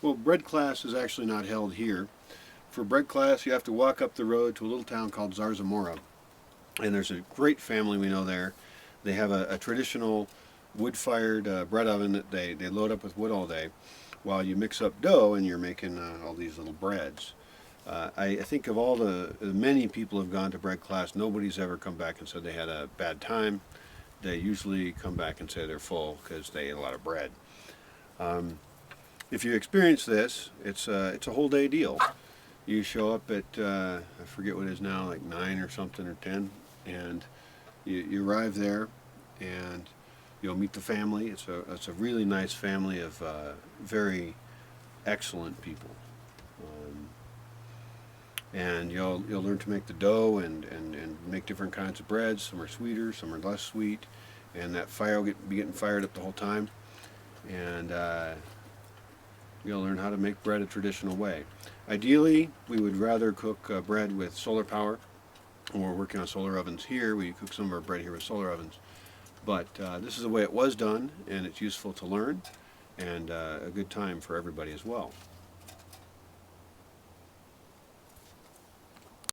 Well, bread class is actually not held here. For bread class, you have to walk up the road to a little town called Zarzamora. And there's a great family we know there. They have a traditional wood-fired bread oven that they load up with wood all day while you mix up dough and you're making all these little breads. I think of all the many people who have gone to bread class, nobody's ever come back and said they had a bad time. They usually come back and say they're full because they ate a lot of bread. If you experience this, it's a whole day deal. You show up at I forget what it is now, like 9 or something or 10, and you arrive there, and you'll meet the family. It's a really nice family of very excellent people, and you'll learn to make the dough and make different kinds of breads. Some are sweeter, some are less sweet, and that fire will be getting fired up the whole time, and you'll learn how to make bread a traditional way. Ideally, we would rather cook bread with solar power. When we're working on solar ovens here, we cook some of our bread here with solar ovens. But this is the way it was done, and it's useful to learn, and a good time for everybody as well.